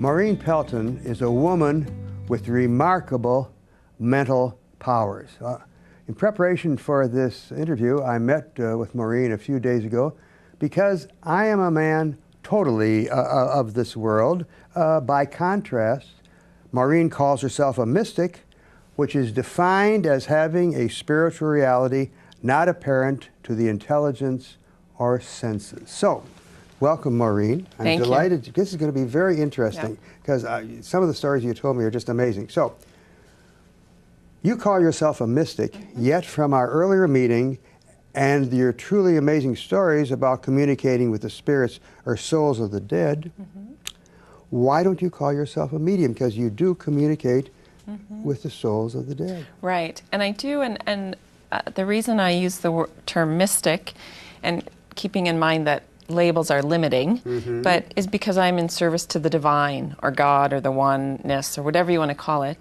Maureen Pelton is a woman with remarkable mental powers. In preparation for this interview, I met with Maureen a few days ago because I am a man totally of this world. By contrast, Maureen calls herself a mystic, which is defined as having a spiritual reality not apparent to the intelligence or senses. So, welcome, Maureen. I'm delighted. This is going to be very interesting because some of the stories you told me are just amazing. So, you call yourself a mystic, yet from our earlier meeting and your truly amazing stories about communicating with the spirits or souls of the dead, why don't you call yourself a medium? Because you do communicate with the souls of the dead. Right, and I do, and the reason I use the term mystic, and keeping in mind that labels are limiting, but is because I'm in service to the divine or God or the oneness or whatever you want to call it.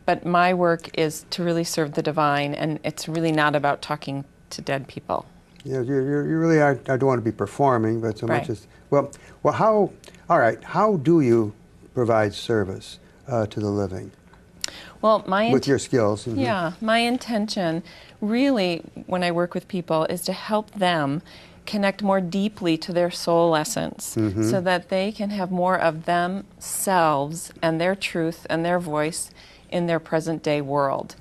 But my work is to really serve the divine, and it's really not about talking to dead people. Yeah, you really are. I don't want to be performing, but so much as well. How? All right. How do you provide service to the living? Well, with your skills. Yeah, my intention, really, when I work with people, is to help them connect more deeply to their soul essence, so that they can have more of themselves and their truth and their voice in their present day world.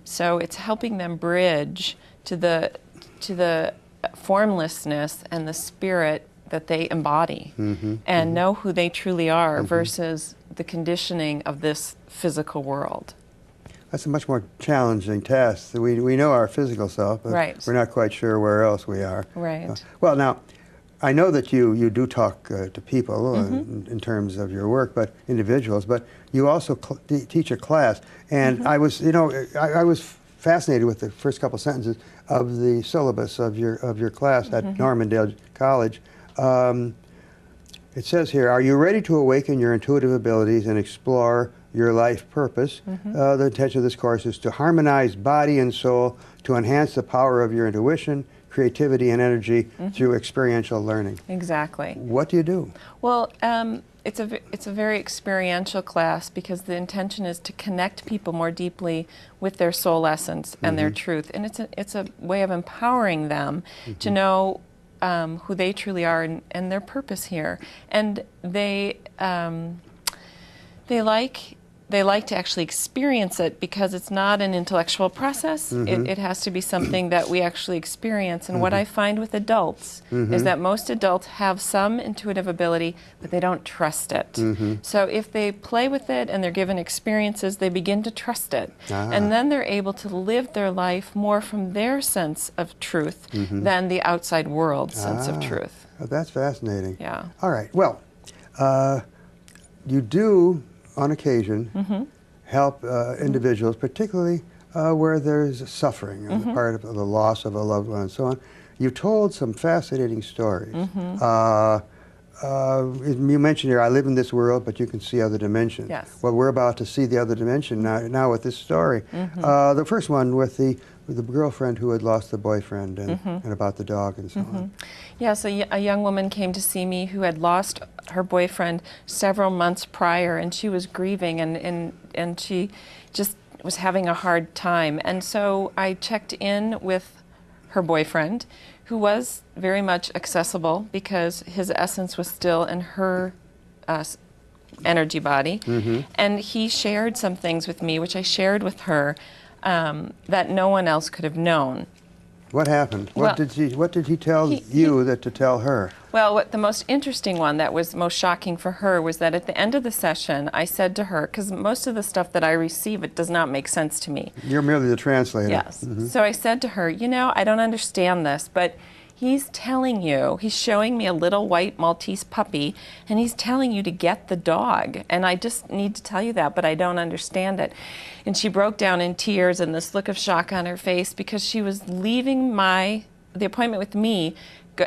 So it's helping them bridge to the formlessness and the spirit that they embody, and know who they truly are versus the conditioning of this physical world. That's a much more challenging task. We know our physical self, but we're not quite sure where else we are. Well, now, I know that you do talk to people in terms of your work, but individuals, but you also teach a class. And I was, I was fascinated with the first couple sentences of the syllabus of your class at Normandale College. It says here, are you ready to awaken your intuitive abilities and explore your life purpose? The intention of this course is to harmonize body and soul to enhance the power of your intuition, creativity, and energy through experiential learning. Exactly. What do you do? Well, it's a very experiential class because the intention is to connect people more deeply with their soul essence and their truth, and it's a way of empowering them to know who they truly are and their purpose here. And they like to actually experience it because it's not an intellectual process. It has to be something that we actually experience. And what I find with adults is that most adults have some intuitive ability, but they don't trust it. So if they play with it and they're given experiences, they begin to trust it. And then they're able to live their life more from their sense of truth than the outside world's sense of truth. Oh, that's fascinating. Yeah. All right. Well, you do, on occasion, help individuals, particularly where there's suffering on the part of the loss of a loved one and so on. You told some fascinating stories. You mentioned here, I live in this world, but you can see other dimensions. Yes. Well, we're about to see the other dimension now with this story. The first one with the girlfriend who had lost the boyfriend and about the dog and so on. Yeah, so a young woman came to see me who had lost her boyfriend several months prior, and she was grieving and she just was having a hard time. And so I checked in with her boyfriend, who was very much accessible because his essence was still in her energy body. And he shared some things with me, which I shared with her, that no one else could have known. What happened? What did he tell you to tell her? Well, the most interesting one that was most shocking for her was that at the end of the session, I said to her, because most of the stuff that I receive, it does not make sense to me. You're merely the translator. Yes. So I said to her, I don't understand this, but he's telling you, he's showing me a little white Maltese puppy, and he's telling you to get the dog. And I just need to tell you that, but I don't understand it. And she broke down in tears and this look of shock on her face because she was leaving the appointment with me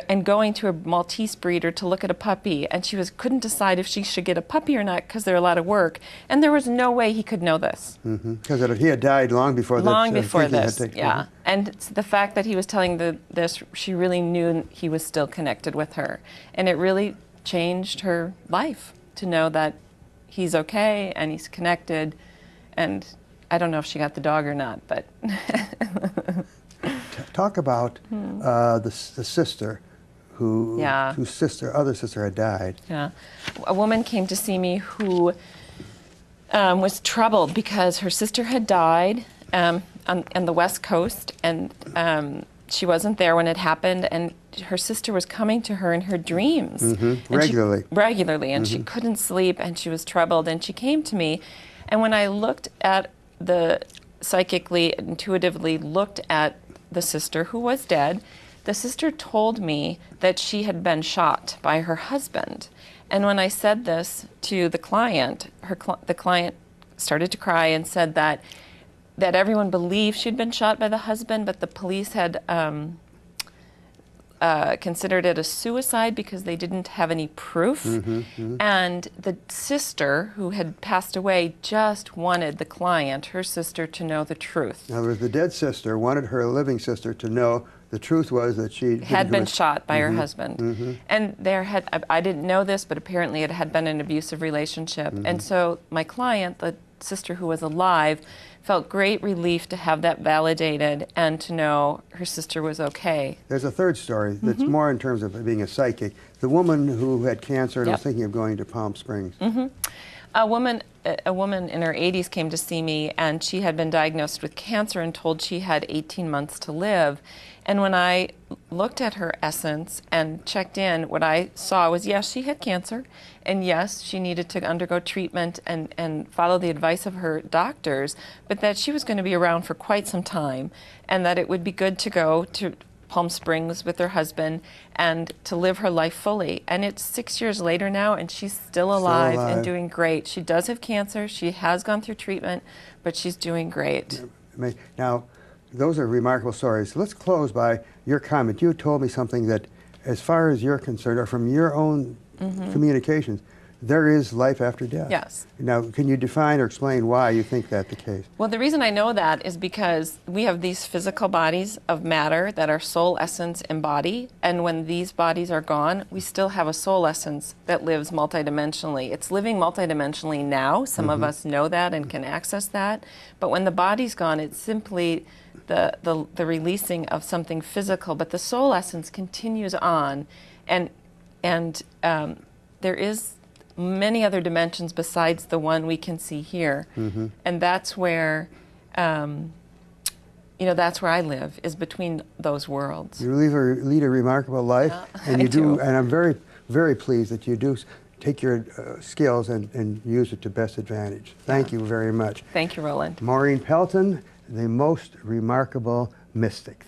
and going to a Maltese breeder to look at a puppy, and she couldn't decide if she should get a puppy or not because they're a lot of work, and there was no way he could know this. Because he had died long before this. Yeah. And the fact that he was telling this, she really knew he was still connected with her, and it really changed her life. to know that he's okay and he's connected. And I don't know if she got the dog or not, but Talk about the sister whose other sister had died. Yeah, a woman came to see me who was troubled because her sister had died on the West Coast, and she wasn't there when it happened, and her sister was coming to her in her dreams. Regularly. And she couldn't sleep, and she was troubled, and she came to me. And when I looked at psychically, intuitively looked at the sister who was dead, the sister told me that she had been shot by her husband. And when I said this to the client, the client started to cry and said that everyone believed she'd been shot by the husband, but the police had considered it a suicide because they didn't have any proof. And the sister who had passed away just wanted the client, her sister, to know the truth. In other words, the dead sister wanted her living sister to know the truth was that she had been shot by her husband. And I didn't know this, but apparently it had been an abusive relationship. And so my client, the sister who was alive, felt great relief to have that validated and to know her sister was okay. There's a third story that's more in terms of being a psychic. The woman who had cancer and was thinking of going to Palm Springs. A woman in her 80s came to see me, and she had been diagnosed with cancer and told she had 18 months to live. And when I looked at her essence and checked in, what I saw was, yes, she had cancer, and yes, she needed to undergo treatment and follow the advice of her doctors, but that she was going to be around for quite some time, and that it would be good to go to Palm Springs with her husband and to live her life fully. And it's 6 years later now, and she's still alive and doing great. She does have cancer. She has gone through treatment, but she's doing great. Now, those are remarkable stories. Let's close by your comment. You told me something that, as far as you're concerned, or from your own communications, there is life after death. Yes. Now, can you define or explain why you think that's the case? Well, the reason I know that is because we have these physical bodies of matter that our soul essence embody, and when these bodies are gone, we still have a soul essence that lives multidimensionally. It's living multidimensionally now. Some of us know that and can access that, but when the body's gone, it's simply the releasing of something physical, but the soul essence continues on, and there is many other dimensions besides the one we can see here, and that's where, that's where I live, is between those worlds. You lead a remarkable life, and you do, and I'm very, very pleased that you do take your skills and use it to best advantage. Thank you very much. Thank you, Roland. Maureen Pelton, the most remarkable mystic.